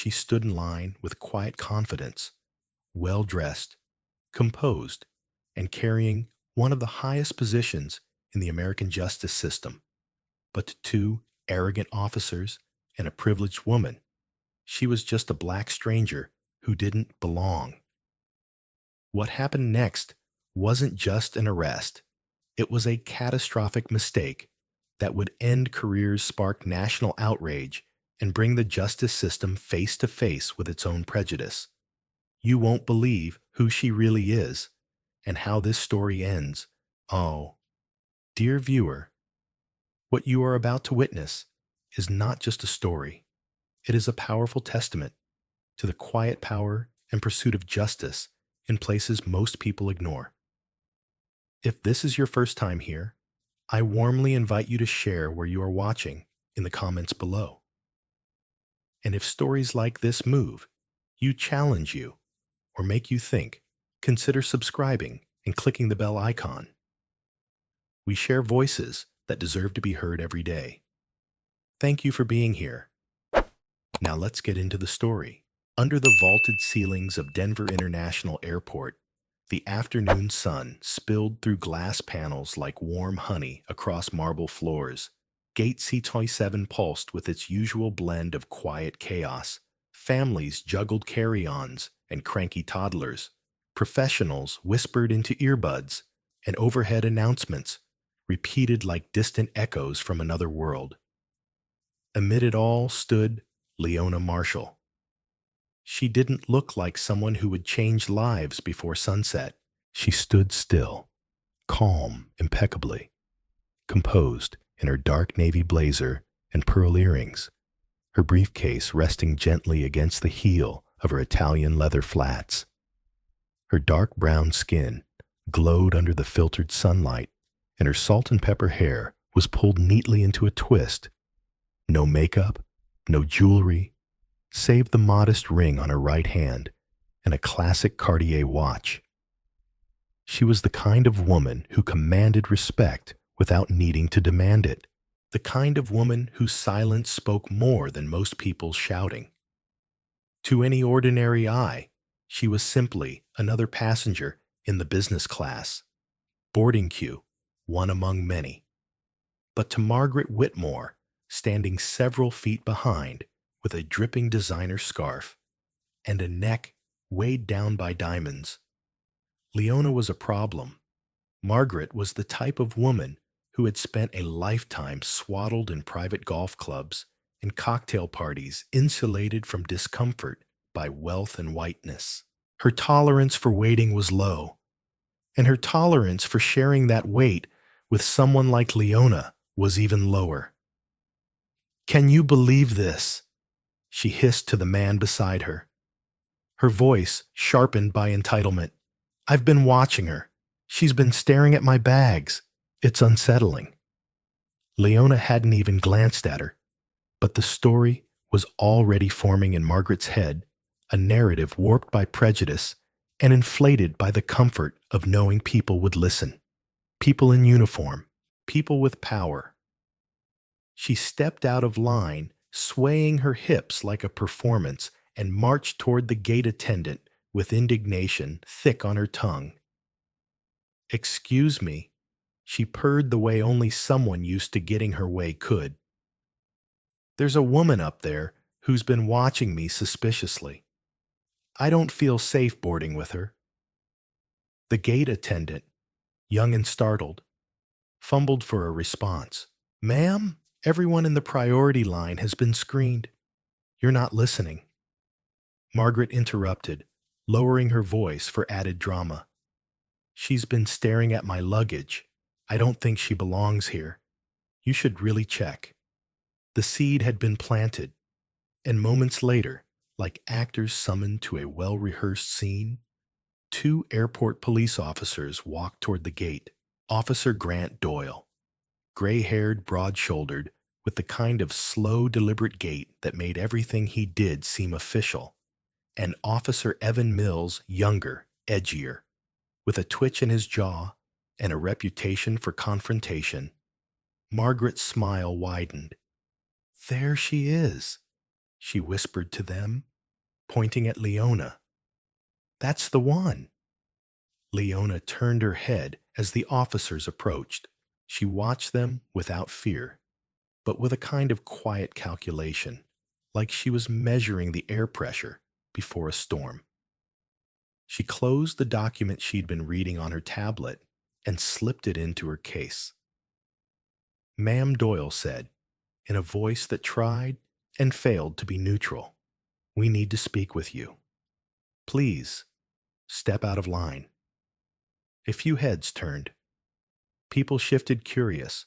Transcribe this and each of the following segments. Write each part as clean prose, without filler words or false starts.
She stood in line with quiet confidence, well-dressed, composed, and carrying one of the highest positions in the American justice system. But to two arrogant officers and a privileged woman, she was just a black stranger who didn't belong. What happened next wasn't just an arrest, it was a catastrophic mistake that would end careers, spark national outrage, and bring the justice system face to face with its own prejudice. You won't believe who she really is and how this story ends. Oh, dear viewer, what you are about to witness is not just a story, it is a powerful testament to the quiet power and pursuit of justice in places most people ignore. If this is your first time here, I warmly invite you to share where you are watching in the comments below. And if stories like this move you, challenge you, or make you think, consider subscribing and clicking the bell icon. We share voices that deserve to be heard every day. Thank you for being here. Now let's get into the story. Under the vaulted ceilings of Denver International Airport, the afternoon sun spilled through glass panels like warm honey across marble floors. Gate C-27 pulsed with its usual blend of quiet chaos. Families juggled carry-ons and cranky toddlers. Professionals whispered into earbuds, and overhead announcements repeated like distant echoes from another world. Amid it all stood Leona Marshall. She didn't look like someone who would change lives before sunset. She stood still, calm impeccably, composed in her dark navy blazer and pearl earrings, her briefcase resting gently against the heel of her Italian leather flats. Her dark brown skin glowed under the filtered sunlight, and her salt and pepper hair was pulled neatly into a twist. No makeup, no jewelry, save the modest ring on her right hand and a classic Cartier watch. She was the kind of woman who commanded respect without needing to demand it, the kind of woman whose silence spoke more than most people's shouting. To any ordinary eye, she was simply another passenger in the business class, boarding queue, one among many. But to Margaret Whitmore, standing several feet behind, with a dripping designer scarf and a neck weighed down by diamonds, Leona was a problem. Margaret was the type of woman who had spent a lifetime swaddled in private golf clubs and cocktail parties insulated from discomfort by wealth and whiteness. Her tolerance for waiting was low, and her tolerance for sharing that weight with someone like Leona was even lower. "Can you believe this?" she hissed to the man beside her, her voice sharpened by entitlement. "I've been watching her. She's been staring at my bags. It's unsettling." Leona hadn't even glanced at her, but the story was already forming in Margaret's head, a narrative warped by prejudice and inflated by the comfort of knowing people would listen. People in uniform, people with power. She stepped out of line, swaying her hips like a performance, and marched toward the gate attendant with indignation thick on her tongue. "Excuse me," she purred the way only someone used to getting her way could. "There's a woman up there who's been watching me suspiciously. I don't feel safe boarding with her." The gate attendant, young and startled, fumbled for a response. "Ma'am, everyone in the priority line has been screened. You're not listening." Margaret interrupted, lowering her voice for added drama. "She's been staring at my luggage. I don't think she belongs here. You should really check." The seed had been planted, and moments later, like actors summoned to a well-rehearsed scene, two airport police officers walked toward the gate. Officer Grant Doyle, gray-haired, broad-shouldered, with the kind of slow, deliberate gait that made everything he did seem official, and Officer Evan Mills, younger, edgier, with a twitch in his jaw and a reputation for confrontation. Margaret's smile widened. There she is, she whispered to them, pointing at Leona. That's the one. Leona turned her head as the officers approached. She watched them without fear, but with a kind of quiet calculation, like she was measuring the air pressure before a storm. She closed the document she'd been reading on her tablet and slipped it into her case. Ma'am Doyle said, in a voice that tried and failed to be neutral, "We need to speak with you. Please, step out of line." A few heads turned. People shifted curious.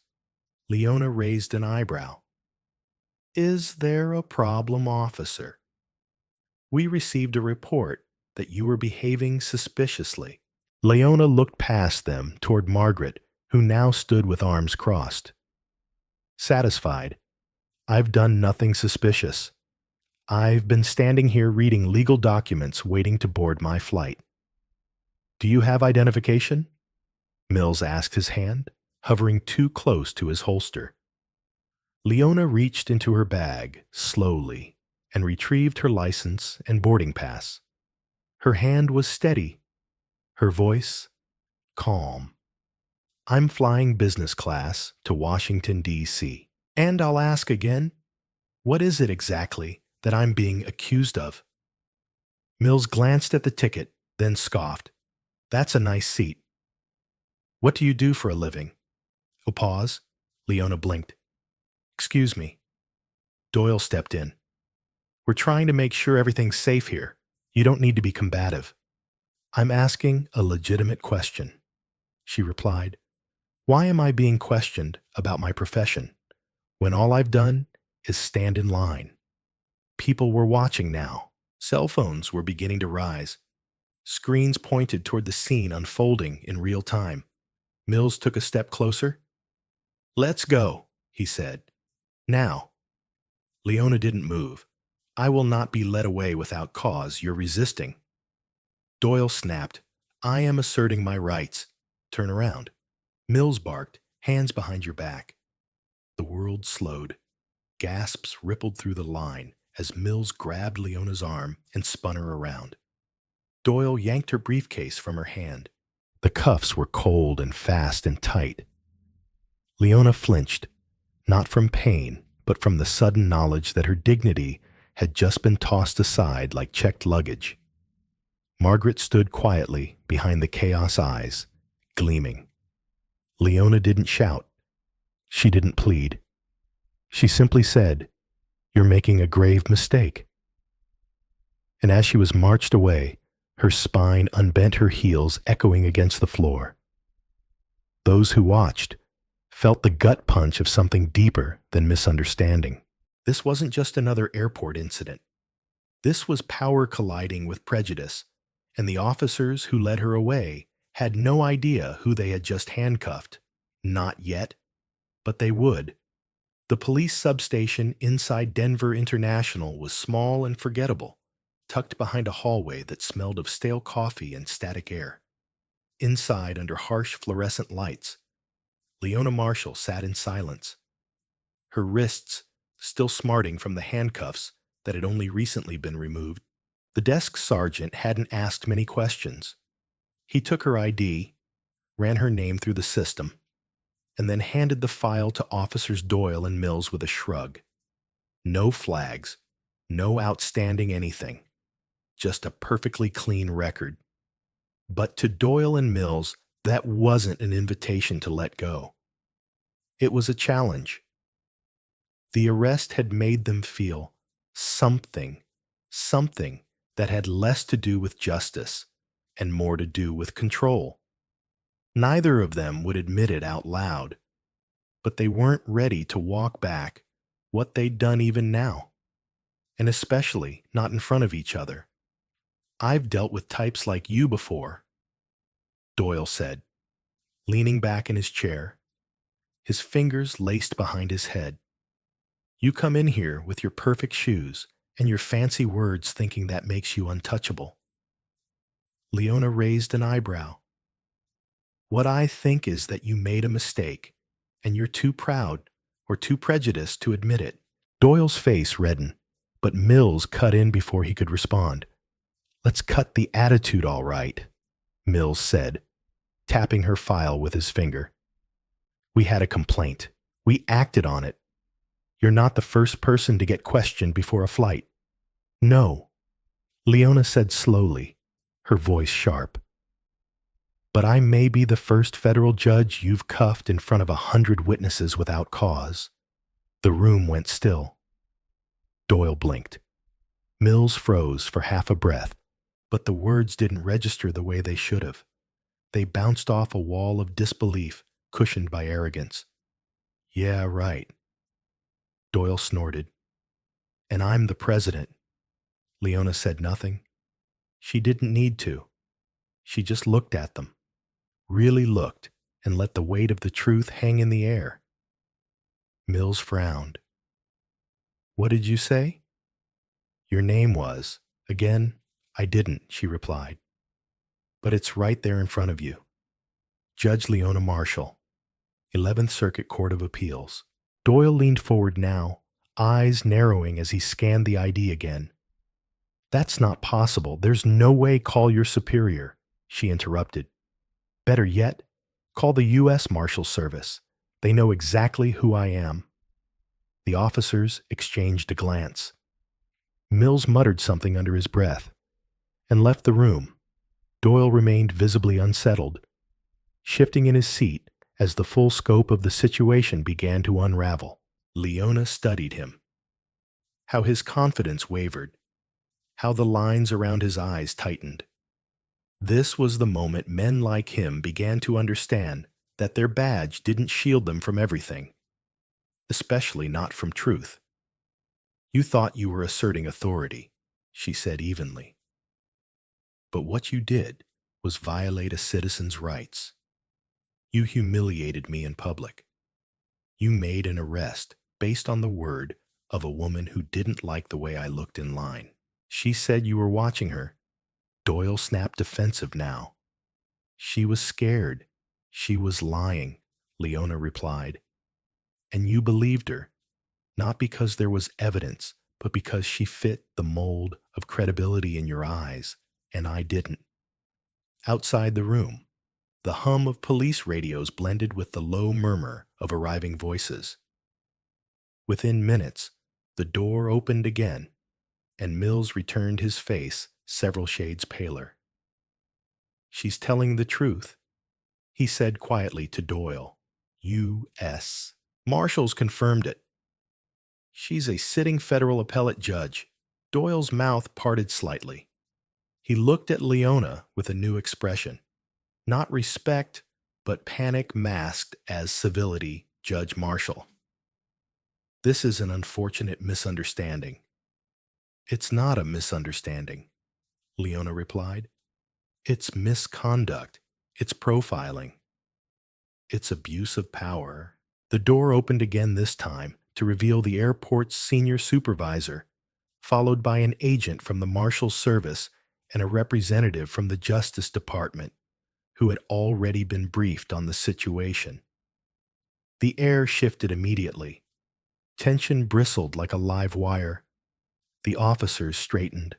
Leona raised an eyebrow. "Is there a problem, officer? We received a report that you were behaving suspiciously." Leona looked past them toward Margaret, who now stood with arms crossed. Satisfied, "I've done nothing suspicious. I've been standing here reading legal documents waiting to board my flight." "Do you have identification?" Mills asked, his hand hovering too close to his holster. Leona reached into her bag slowly and retrieved her license and boarding pass. Her hand was steady, her voice calm. "I'm flying business class to Washington, D.C. And I'll ask again, what is it exactly that I'm being accused of?" Mills glanced at the ticket, then scoffed. "That's a nice seat. What do you do for a living?" A pause. Leona blinked. "Excuse me." Doyle stepped in. "We're trying to make sure everything's safe here. You don't need to be combative." "I'm asking a legitimate question," she replied. "Why am I being questioned about my profession when all I've done is stand in line?" People were watching now. Cell phones were beginning to rise. Screens pointed toward the scene unfolding in real time. Mills took a step closer. "Let's go," he said. "Now." Leona didn't move. "I will not be led away without cause. You're resisting." Doyle snapped. "I am asserting my rights. Turn around." Mills barked, "Hands behind your back." The world slowed. Gasps rippled through the line as Mills grabbed Leona's arm and spun her around. Doyle yanked her briefcase from her hand. The cuffs were cold and fast and tight. Leona flinched, not from pain, but from the sudden knowledge that her dignity had just been tossed aside like checked luggage. Margaret stood quietly behind the chaos eyes, gleaming. Leona didn't shout. She didn't plead. She simply said, "You're making a grave mistake." And as she was marched away, her spine unbent, her heels echoing against the floor. Those who watched felt the gut punch of something deeper than misunderstanding. This wasn't just another airport incident. This was power colliding with prejudice, and the officers who led her away had no idea who they had just handcuffed. Not yet, but they would. The police substation inside Denver International was small and forgettable, tucked behind a hallway that smelled of stale coffee and static air. Inside, under harsh fluorescent lights, Leona Marshall sat in silence, her wrists still smarting from the handcuffs that had only recently been removed. The desk sergeant hadn't asked many questions. He took her ID, ran her name through the system, and then handed the file to Officers Doyle and Mills with a shrug. No flags, no outstanding anything, just a perfectly clean record. But to Doyle and Mills, that wasn't an invitation to let go. It was a challenge. The arrest had made them feel something that had less to do with justice and more to do with control. Neither of them would admit it out loud, but they weren't ready to walk back what they'd done even now, and especially not in front of each other. "I've dealt with types like you before," Doyle said, leaning back in his chair, his fingers laced behind his head. "You come in here with your perfect shoes and your fancy words thinking that makes you untouchable." Leona raised an eyebrow. "What I think is that you made a mistake, and you're too proud or too prejudiced to admit it." Doyle's face reddened, But Mills cut in before he could respond. "Let's cut the attitude all right," Mills said, tapping her file with his finger. "We had a complaint. We acted on it. You're not the first person to get questioned before a flight." "No," Leona said slowly, her voice sharp. "But I may be the first federal judge you've cuffed in front of 100 witnesses without cause." The room went still. Doyle blinked. Mills froze for half a breath, but the words didn't register the way they should have. They bounced off a wall of disbelief cushioned by arrogance. "Yeah, right." Doyle snorted. "And I'm the president." Leona said nothing. She didn't need to. She just looked at them, really looked, and let the weight of the truth hang in the air. Mills frowned. "What did you say?" "Your name was." "Again, I didn't," she replied. "But it's right there in front of you. Judge Leona Marshall, 11th Circuit Court of Appeals." Doyle leaned forward now, eyes narrowing as he scanned the ID again. "That's not possible. There's no way. Call your superior," she interrupted. "Better yet, call the U.S. Marshal Service. They know exactly who I am." The officers exchanged a glance. Mills muttered something under his breath and left the room. Doyle remained visibly unsettled, shifting in his seat as the full scope of the situation began to unravel. Leona studied him. How his confidence wavered, how the lines around his eyes tightened. This was the moment men like him began to understand that their badge didn't shield them from everything, especially not from truth. "You thought you were asserting authority," she said evenly. "But what you did was violate a citizen's rights. You humiliated me in public. You made an arrest based on the word of a woman who didn't like the way I looked in line. She said you were watching her." Doyle snapped defensive now. "She was scared. She was lying," Leona replied. "And you believed her, not because there was evidence, but because she fit the mold of credibility in your eyes, and I didn't." Outside the room, the hum of police radios blended with the low murmur of arriving voices. Within minutes, the door opened again, and Mills returned his face several shades paler. "She's telling the truth," he said quietly to Doyle. U.S. Marshals confirmed it. "She's a sitting federal appellate judge." Doyle's mouth parted slightly. He looked at Leona with a new expression. Not respect, but panic masked as civility, Judge Marshall. "This is an unfortunate misunderstanding." "It's not a misunderstanding," Leona replied. "It's misconduct. It's profiling. It's abuse of power." The door opened again this time to reveal the airport's senior supervisor, followed by an agent from the Marshal's Service and a representative from the Justice Department, who had already been briefed on the situation. The air shifted immediately. Tension bristled like a live wire. The officers straightened.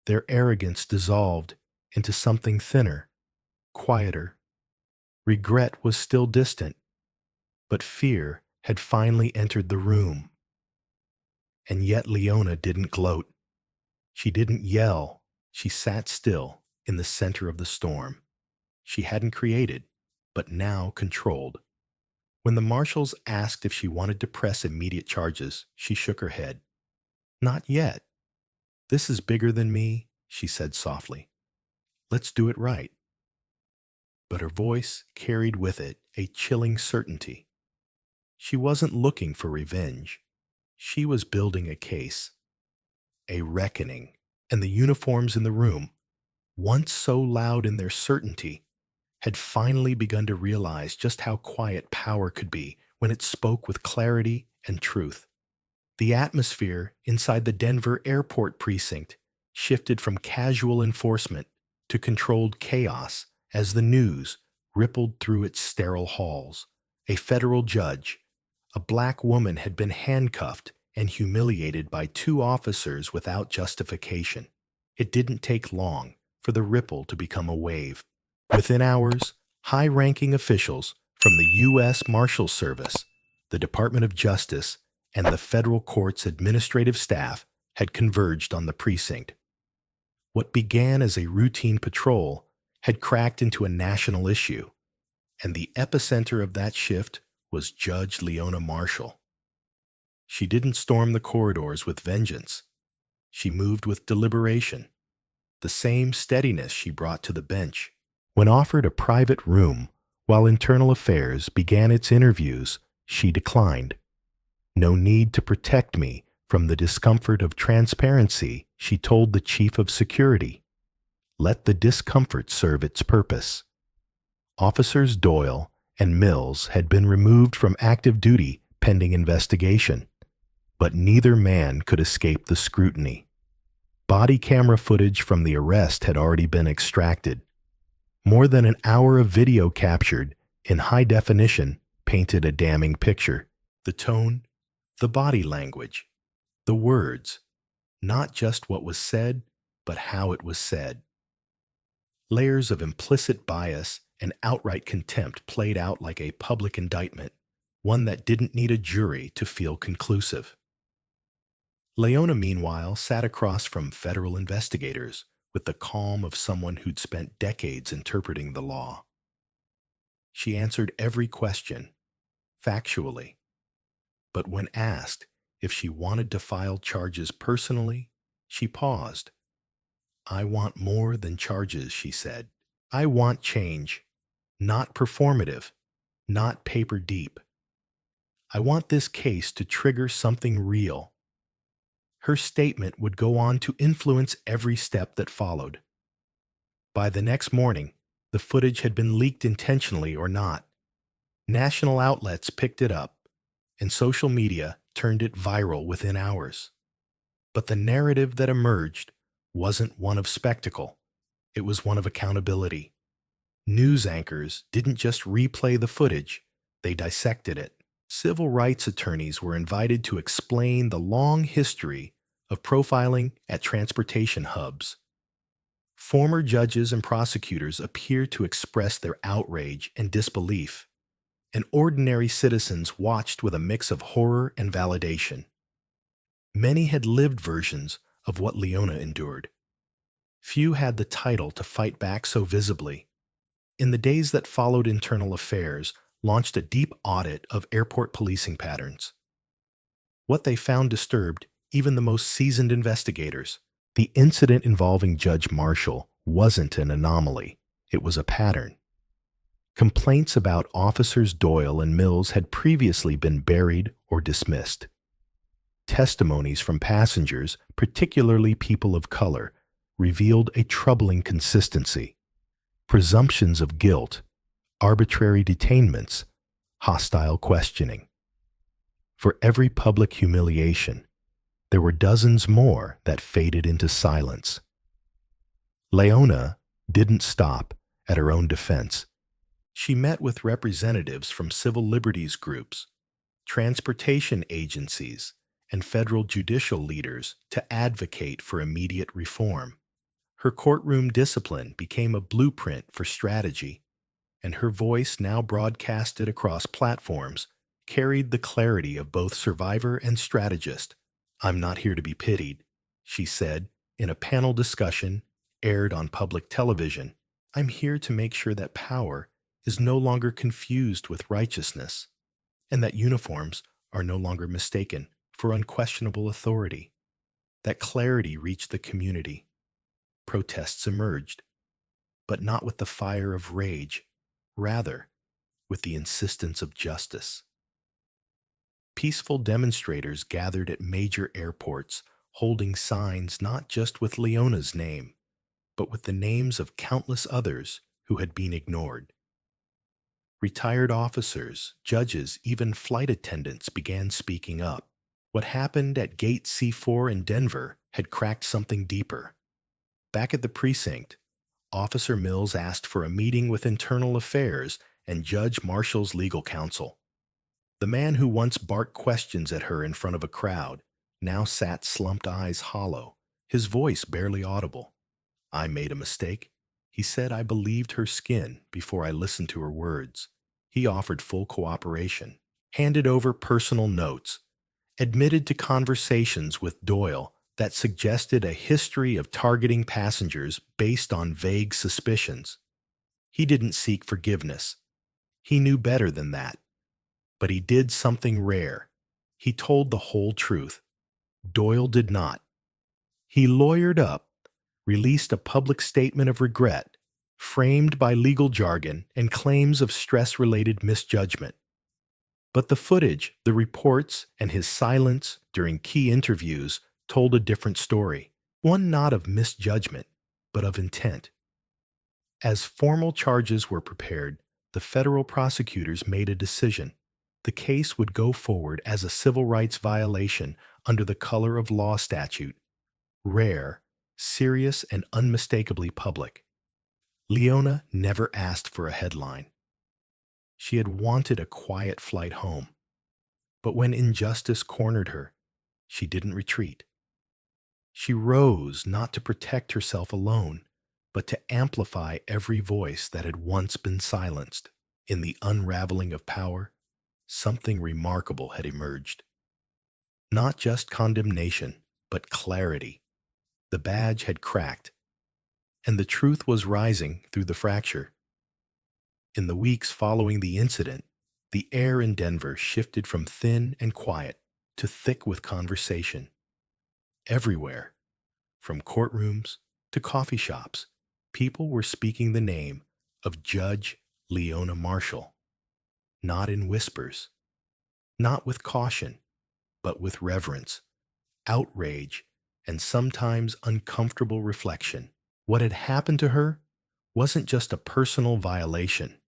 Their arrogance dissolved into something thinner, quieter. Regret was still distant, but fear had finally entered the room. And yet Leona didn't gloat. She didn't yell. She sat still in the center of the storm. She hadn't created, but now controlled. When the marshals asked if she wanted to press immediate charges, she shook her head. "Not yet. This is bigger than me," she said softly. "Let's do it right." But her voice carried with it a chilling certainty. She wasn't looking for revenge. She was building a case, a reckoning, and the uniforms in the room, once so loud in their certainty, had finally begun to realize just how quiet power could be when it spoke with clarity and truth. The atmosphere inside the Denver airport precinct shifted from casual enforcement to controlled chaos as the news rippled through its sterile halls. A federal judge, a black woman, had been handcuffed and humiliated by two officers without justification. It didn't take long for the ripple to become a wave. Within hours, high-ranking officials from the U.S. Marshal Service, the Department of Justice, and the federal court's administrative staff had converged on the precinct. What began as a routine patrol had cracked into a national issue, and the epicenter of that shift was Judge Leona Marshall. She didn't storm the corridors with vengeance. She moved with deliberation, the same steadiness she brought to the bench. When offered a private room while Internal Affairs began its interviews, she declined. No need to protect me from the discomfort of transparency, she told the Chief of Security. Let the discomfort serve its purpose. Officers Doyle and Mills had been removed from active duty pending investigation, but neither man could escape the scrutiny. Body camera footage from the arrest had already been extracted. More than an hour of video captured in high definition painted a damning picture. The tone, the body language, the words, not just what was said, but how it was said. Layers of implicit bias and outright contempt played out like a public indictment, one that didn't need a jury to feel conclusive. Leona, meanwhile, sat across from federal investigators with the calm of someone who'd spent decades interpreting the law. She answered every question, factually, but when asked if she wanted to file charges personally, she paused. I want more than charges, she said. I want change, not performative, not paper deep. I want this case to trigger something real. Her statement would go on to influence every step that followed. By the next morning, the footage had been leaked intentionally or not. National outlets picked it up, and social media turned it viral within hours. But the narrative that emerged wasn't one of spectacle. It was one of accountability. News anchors didn't just replay the footage, they dissected it. Civil rights attorneys were invited to explain the long history of profiling at transportation hubs. Former judges and prosecutors appeared to express their outrage and disbelief, and ordinary citizens watched with a mix of horror and validation. Many had lived versions of what Leona endured. Few had the title to fight back so visibly. In the days that followed, Internal Affairs launched a deep audit of airport policing patterns. What they found disturbed even the most seasoned investigators. The incident involving Judge Marshall wasn't an anomaly. It was a pattern. Complaints about officers Doyle and Mills had previously been buried or dismissed. Testimonies from passengers, particularly people of color, revealed a troubling consistency. Presumptions of guilt, arbitrary detainments, hostile questioning. For every public humiliation, there were dozens more that faded into silence. Leona didn't stop at her own defense. She met with representatives from civil liberties groups, transportation agencies, and federal judicial leaders to advocate for immediate reform. Her courtroom discipline became a blueprint for strategy, and her voice, now broadcasted across platforms, carried the clarity of both survivor and strategist. I'm not here to be pitied, she said in a panel discussion aired on public television. I'm here to make sure that power is no longer confused with righteousness, and that uniforms are no longer mistaken for unquestionable authority. That clarity reached the community. Protests emerged, but not with the fire of rage, rather with the insistence of justice. Peaceful demonstrators gathered at major airports, holding signs not just with Leona's name, but with the names of countless others who had been ignored. Retired officers, judges, even flight attendants began speaking up. What happened at Gate C4 in Denver had cracked something deeper. Back at the precinct, Officer Mills asked for a meeting with Internal Affairs and Judge Marshall's legal counsel. The man who once barked questions at her in front of a crowd now sat slumped eyes hollow, his voice barely audible. I made a mistake. He said I believed her skin before I listened to her words. He offered full cooperation, handed over personal notes, admitted to conversations with Doyle that suggested a history of targeting passengers based on vague suspicions. He didn't seek forgiveness. He knew better than that. But he did something rare. He told the whole truth. Doyle did not. He lawyered up, released a public statement of regret, framed by legal jargon and claims of stress-related misjudgment. But the footage, the reports, and his silence during key interviews told a different story, one not of misjudgment, but of intent. As formal charges were prepared, the federal prosecutors made a decision. The case would go forward as a civil rights violation under the color of law statute, rare, serious, and unmistakably public. Leona never asked for a headline. She had wanted a quiet flight home. But when injustice cornered her, she didn't retreat. She rose not to protect herself alone, but to amplify every voice that had once been silenced. In the unraveling of power, something remarkable had emerged. Not just condemnation, but clarity. The badge had cracked, and the truth was rising through the fracture. In the weeks following the incident, the air in Denver shifted from thin and quiet to thick with conversation. Everywhere, from courtrooms to coffee shops, people were speaking the name of Judge Leona Marshall, not in whispers, not with caution, but with reverence, outrage, and sometimes uncomfortable reflection. What had happened to her wasn't just a personal violation.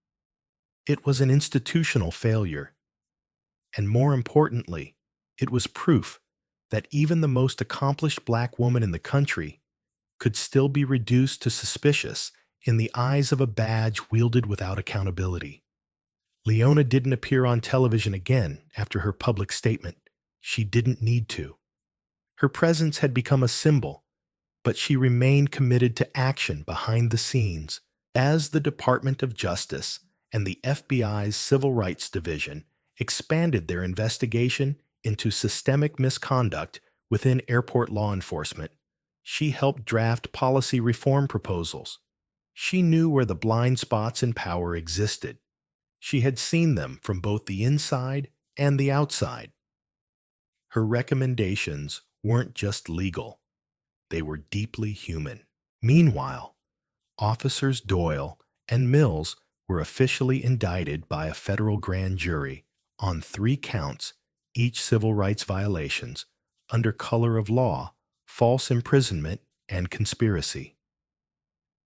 It was an institutional failure. And more importantly, it was proof that even the most accomplished black woman in the country could still be reduced to suspicious in the eyes of a badge wielded without accountability. Leona didn't appear on television again after her public statement. She didn't need to. Her presence had become a symbol, but she remained committed to action behind the scenes. As the Department of Justice and the FBI's Civil Rights Division expanded their investigation into systemic misconduct within airport law enforcement, she helped draft policy reform proposals. She knew where the blind spots in power existed. She had seen them from both the inside and the outside. Her recommendations weren't just legal, they were deeply human. Meanwhile, Officers Doyle and Mills were officially indicted by a federal grand jury on 3 counts, each civil rights violations, under color of law, false imprisonment, and conspiracy.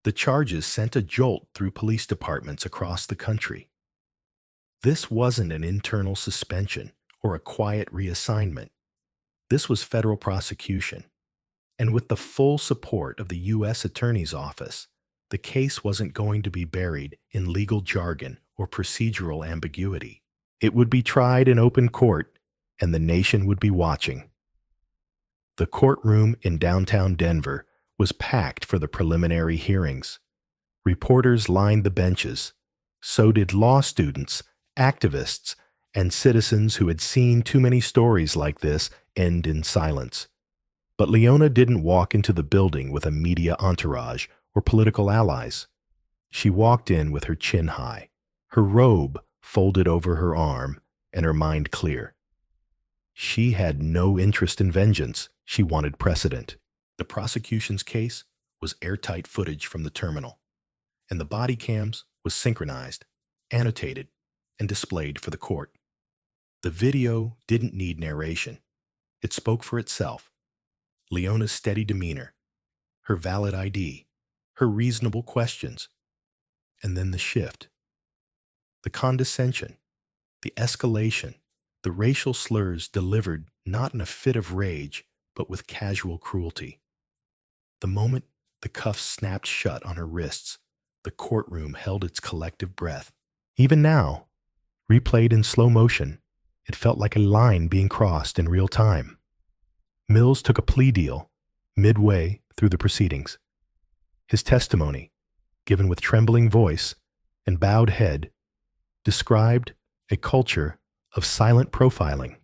The charges sent a jolt through police departments across the country. This wasn't an internal suspension or a quiet reassignment. This was federal prosecution. And with the full support of the U.S. Attorney's Office, the case wasn't going to be buried in legal jargon or procedural ambiguity. It would be tried in open court, and the nation would be watching. The courtroom in downtown Denver was packed for the preliminary hearings. Reporters lined the benches. So did law students, activists, and citizens who had seen too many stories like this end in silence. But Leona didn't walk into the building with a media entourage or political allies. She walked in with her chin high, her robe folded over her arm, and her mind clear. She had no interest in vengeance. She wanted precedent. The prosecution's case was airtight footage from the terminal, and the body cams was synchronized, annotated, and displayed for the court. The video didn't need narration. It spoke for itself. Leona's steady demeanor, her valid ID, her reasonable questions, and then the shift. The condescension, the escalation, the racial slurs delivered not in a fit of rage, but with casual cruelty. The moment the cuffs snapped shut on her wrists, the courtroom held its collective breath. Even now, replayed in slow motion, it felt like a line being crossed in real time. Mills took a plea deal midway through the proceedings. His testimony, given with trembling voice and bowed head, described a culture of silent profiling,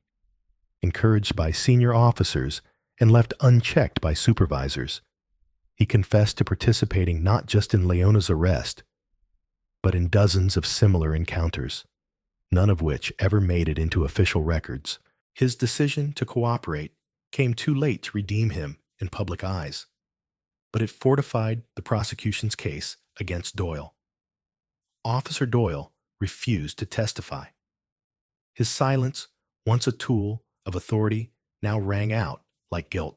encouraged by senior officers and left unchecked by supervisors. He confessed to participating not just in Leona's arrest, but in dozens of similar encounters, none of which ever made it into official records. His decision to cooperate came too late to redeem him in public eyes, but it fortified the prosecution's case against Doyle. Officer Doyle refused to testify. His silence, once a tool of authority, now rang out like guilt.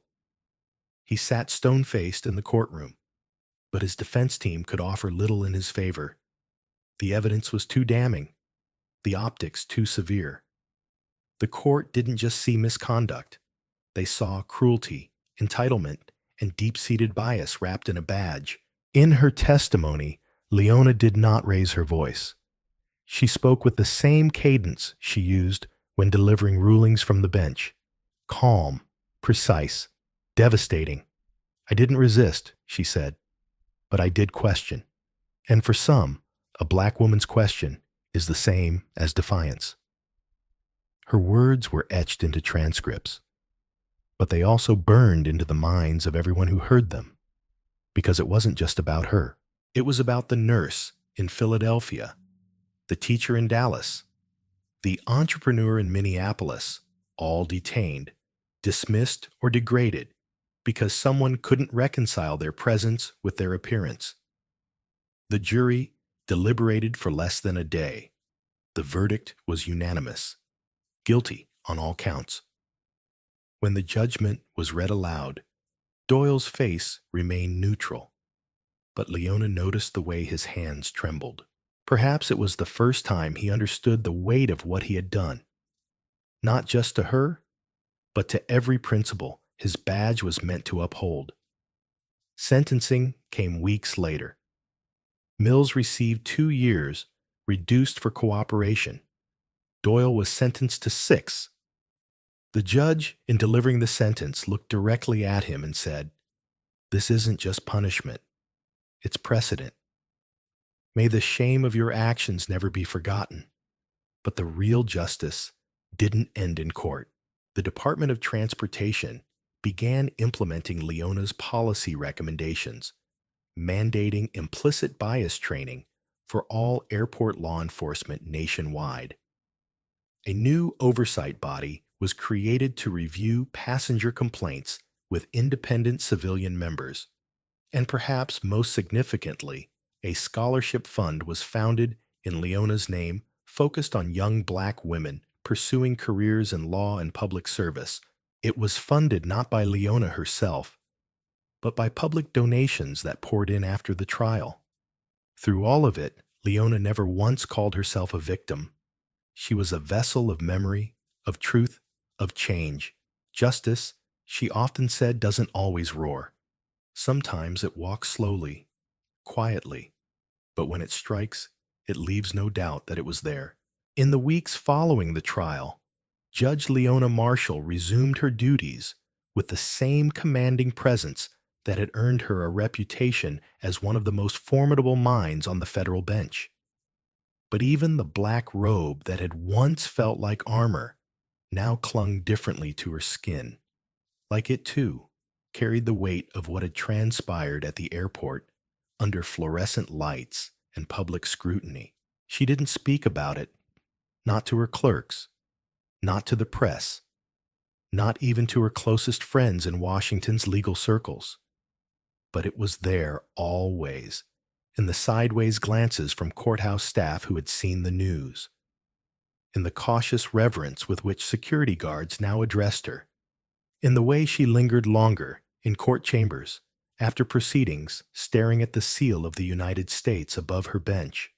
He sat stone-faced in the courtroom, but his defense team could offer little in his favor. The evidence was too damning, the optics too severe. The court didn't just see misconduct. They saw cruelty, entitlement, and deep-seated bias wrapped in a badge. In her testimony, Leona did not raise her voice. She spoke with the same cadence she used when delivering rulings from the bench. Calm, precise, devastating. "I didn't resist," she said, "but I did question." And for some, a black woman's question is the same as defiance. Her words were etched into transcripts, but they also burned into the minds of everyone who heard them, because it wasn't just about her. It was about the nurse in Philadelphia, the teacher in Dallas, the entrepreneur in Minneapolis, all detained, dismissed, or degraded because someone couldn't reconcile their presence with their appearance. The jury deliberated for less than a day. The verdict was unanimous, guilty on all counts. When the judgment was read aloud, Doyle's face remained neutral, but Leona noticed the way his hands trembled. Perhaps it was the first time he understood the weight of what he had done, not just to her, but to every principle his badge was meant to uphold. Sentencing came weeks later. Mills received 2 years, reduced for cooperation. Doyle was sentenced to 6. The judge, in delivering the sentence, looked directly at him and said, "This isn't just punishment. It's precedent. May the shame of your actions never be forgotten." But the real justice didn't end in court. The Department of Transportation began implementing Leona's policy recommendations, mandating implicit bias training for all airport law enforcement nationwide. A new oversight body was created to review passenger complaints with independent civilian members. And perhaps most significantly, a scholarship fund was founded in Leona's name focused on young black women pursuing careers in law and public service. It was funded not by Leona herself, but by public donations that poured in after the trial. Through all of it, Leona never once called herself a victim. She was a vessel of memory, of truth, of change. Justice, she often said, doesn't always roar. Sometimes it walks slowly, quietly, but when it strikes, it leaves no doubt that it was there. In the weeks following the trial, Judge Leona Marshall resumed her duties with the same commanding presence that had earned her a reputation as one of the most formidable minds on the federal bench. But even the black robe that had once felt like armor now clung differently to her skin. Like it, too, carried the weight of what had transpired at the airport under fluorescent lights and public scrutiny. She didn't speak about it, not to her clerks, not to the press, not even to her closest friends in Washington's legal circles. But it was there always, in the sideways glances from courthouse staff who had seen the news, in the cautious reverence with which security guards now addressed her, in the way she lingered longer in court chambers after proceedings, staring at the seal of the United States above her bench,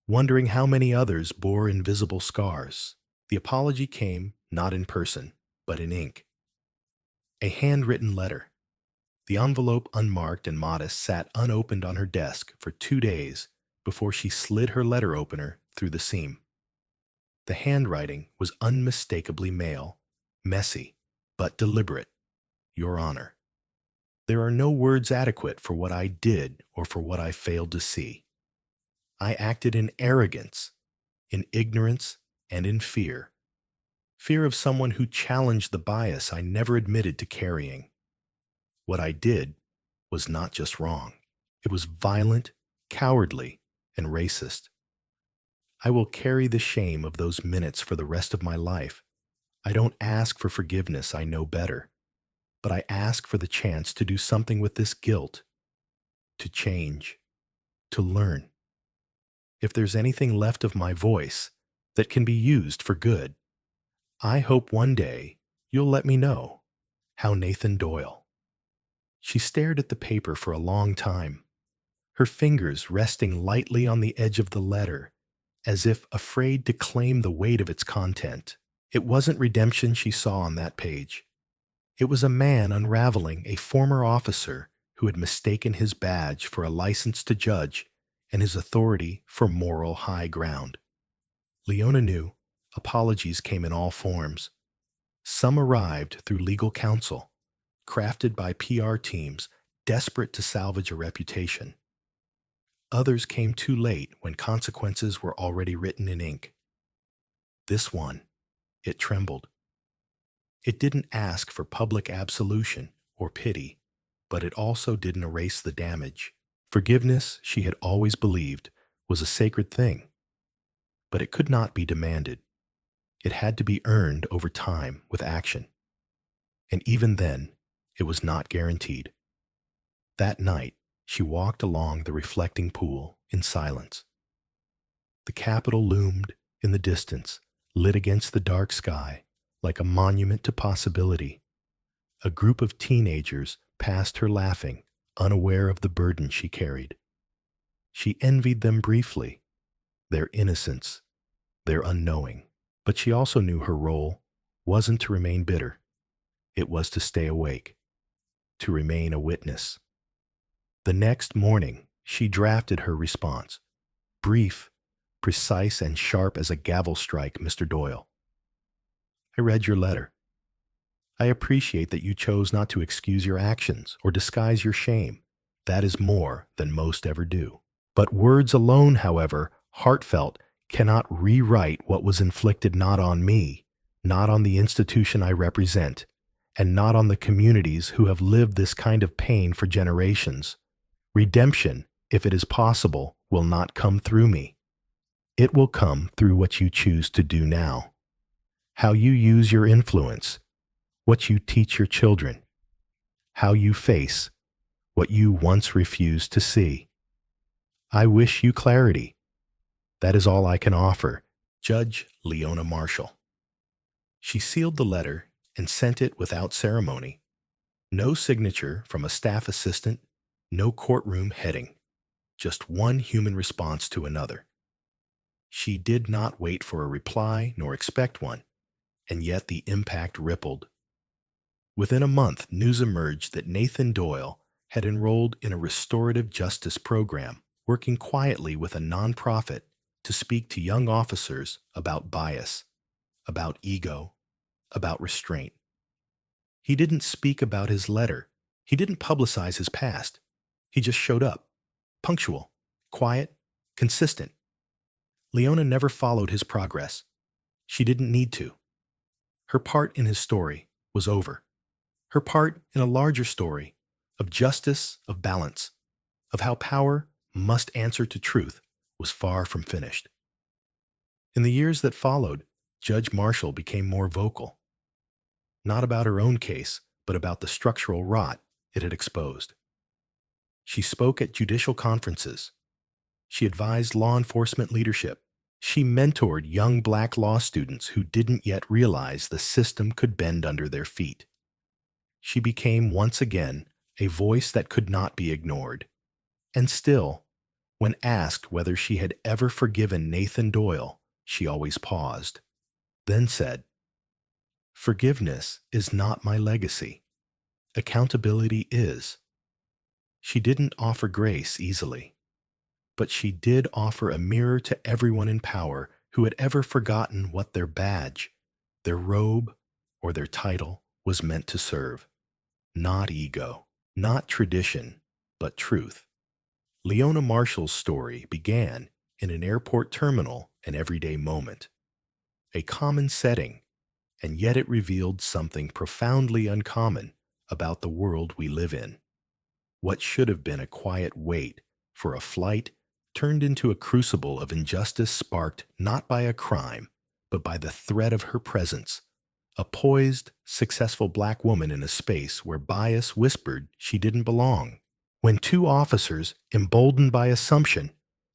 wondering how many others bore invisible scars. The apology came not in person, but in ink. A handwritten letter. The envelope, unmarked and modest, sat unopened on her desk for 2 days before she slid her letter opener through the seam. The handwriting was unmistakably male, messy, but deliberate. Your Honor, there are no words adequate for what I did or for what I failed to see. I acted in arrogance, in ignorance, and in fear. Fear of someone who challenged the bias I never admitted to carrying. What I did was not just wrong. It was violent, cowardly, and racist. I will carry the shame of those minutes for the rest of my life. I don't ask for forgiveness, I know better. But I ask for the chance to do something with this guilt, to change, to learn. If there's anything left of my voice that can be used for good, I hope one day you'll let me know. How Nathan Doyle. She stared at the paper for a long time, her fingers resting lightly on the edge of the letter, as if afraid to claim the weight of its content. It wasn't redemption she saw on that page. It was a man unraveling a former officer who had mistaken his badge for a license to judge and his authority for moral high ground. Leona knew apologies came in all forms. Some arrived through legal counsel, crafted by PR teams desperate to salvage a reputation. Others came too late when consequences were already written in ink. This one, it trembled. It didn't ask for public absolution or pity, but it also didn't erase the damage. Forgiveness, she had always believed, was a sacred thing, but it could not be demanded. It had to be earned over time with action. And even then, it was not guaranteed. That night, she walked along the reflecting pool in silence. The Capitol loomed in the distance, lit against the dark sky, like a monument to possibility. A group of teenagers passed her laughing, unaware of the burden she carried. She envied them briefly, their innocence, their unknowing. But she also knew her role wasn't to remain bitter. It was to stay awake, to remain a witness. The next morning, she drafted her response, brief, precise, and sharp as a gavel strike, Mr. Doyle. I read your letter. I appreciate that you chose not to excuse your actions or disguise your shame. That is more than most ever do. But words alone, however, heartfelt, cannot rewrite what was inflicted not on me, not on the institution I represent, and not on the communities who have lived this kind of pain for generations. Redemption, if it is possible, will not come through me. It will come through what you choose to do now. How you use your influence, what you teach your children, how you face what you once refused to see. I wish you clarity. That is all I can offer. Judge Leona Marshall. She sealed the letter and sent it without ceremony. No signature from a staff assistant, no courtroom heading, just one human response to another. She did not wait for a reply nor expect one, and yet the impact rippled. Within a month, news emerged that Nathan Doyle had enrolled in a restorative justice program, working quietly with a nonprofit to speak to young officers about bias, about ego, about restraint. He didn't speak about his letter. He didn't publicize his past. He just showed up, punctual, quiet, consistent. Leona never followed his progress. She didn't need to. Her part in his story was over. Her part in a larger story of justice, of balance, of how power must answer to truth, was far from finished. In the years that followed, Judge Marshall became more vocal, not about her own case, but about the structural rot it had exposed. She spoke at judicial conferences. She advised law enforcement leadership. She mentored young black law students who didn't yet realize the system could bend under their feet. She became once again a voice that could not be ignored. And still, when asked whether she had ever forgiven Nathan Doyle, she always paused, then said, "Forgiveness is not my legacy. Accountability is." She didn't offer grace easily, but she did offer a mirror to everyone in power who had ever forgotten what their badge, their robe, or their title was meant to serve. not ego, not tradition, but truth. Leona Marshall's story began in an airport terminal, an everyday moment, a common setting, and yet it revealed something profoundly uncommon about the world we live in. What should have been a quiet wait for a flight turned into a crucible of injustice sparked not by a crime, but by the threat of her presence. A poised, successful black woman in a space where bias whispered she didn't belong. When two officers, emboldened by assumption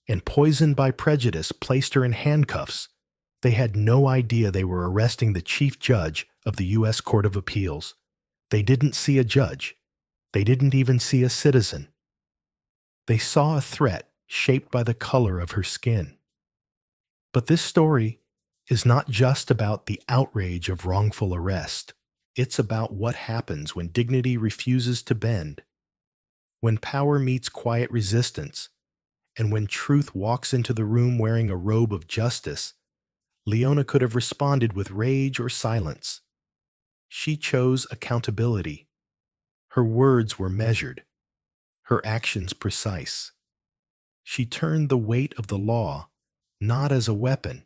and poisoned by prejudice, placed her in handcuffs, they had no idea they were arresting the chief judge of the U.S. Court of Appeals. They didn't see a judge. They didn't even see a citizen. They saw a threat shaped by the color of her skin. But this story is not just about the outrage of wrongful arrest. It's about what happens when dignity refuses to bend, when power meets quiet resistance, and when truth walks into the room wearing a robe of justice. Leona could have responded with rage or silence. She chose accountability. Her words were measured, her actions precise. She turned the weight of the law not as a weapon,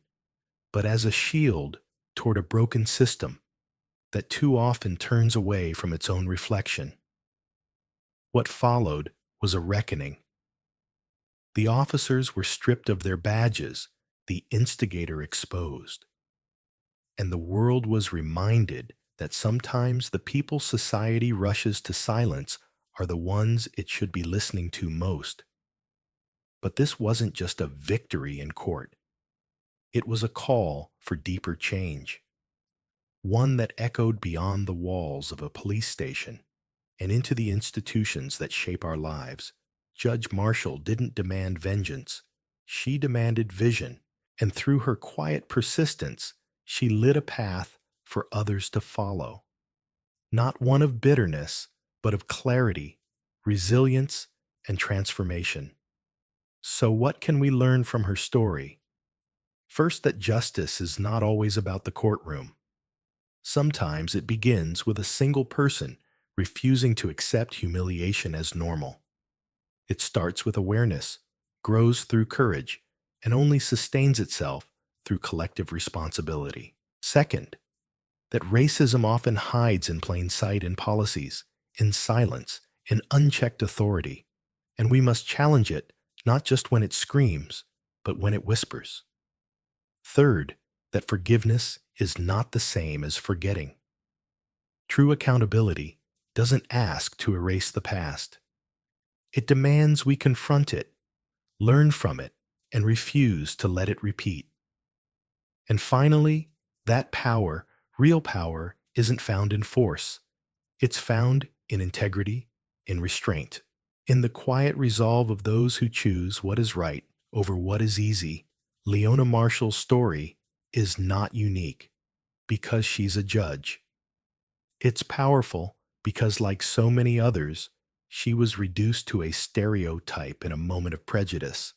but as a shield toward a broken system that too often turns away from its own reflection. What followed was a reckoning. The officers were stripped of their badges, the instigator exposed. And the world was reminded that sometimes the people society rushes to silence are the ones it should be listening to most. But this wasn't just a victory in court. It was a call for deeper change, one that echoed beyond the walls of a police station and into the institutions that shape our lives. Judge Marshall didn't demand vengeance. She demanded vision, and through her quiet persistence, she lit a path for others to follow. Not one of bitterness, but of clarity, resilience, and transformation. So what can we learn from her story? First, that justice is not always about the courtroom. Sometimes it begins with a single person refusing to accept humiliation as normal. It starts with awareness, grows through courage, and only sustains itself through collective responsibility. Second, that racism often hides in plain sight in policies, in silence, in unchecked authority, and we must challenge it not just when it screams, but when it whispers. Third, that forgiveness is not the same as forgetting. True accountability doesn't ask to erase the past. It demands we confront it, learn from it, and refuse to let it repeat. And finally, that power, real power, isn't found in force. It's found in integrity, in restraint, in the quiet resolve of those who choose what is right over what is easy. Leona Marshall's story is not unique because she's a judge. It's powerful because, like so many others, she was reduced to a stereotype in a moment of prejudice.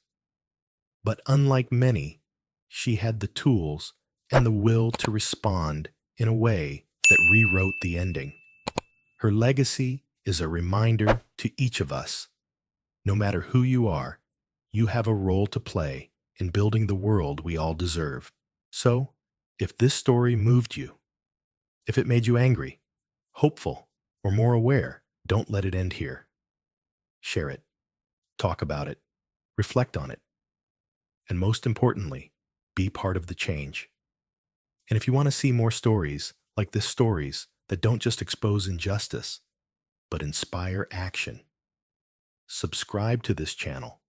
But unlike many, she had the tools and the will to respond in a way that rewrote the ending. Her legacy is a reminder to each of us. No matter who you are, you have a role to play in building the world we all deserve. So, if this story moved you, if it made you angry, hopeful, or more aware, don't let it end here. Share it, talk about it, reflect on it, and most importantly, be part of the change. And if you want to see more stories like this, stories that don't just expose injustice, but inspire action, subscribe to this channel.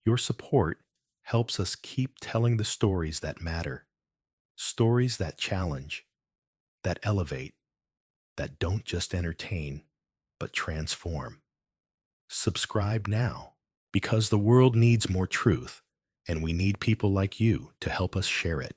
Your support helps us keep telling the stories that matter, stories that challenge, that elevate, that don't just entertain, but transform. Subscribe now, because the world needs more truth, and we need people like you to help us share it.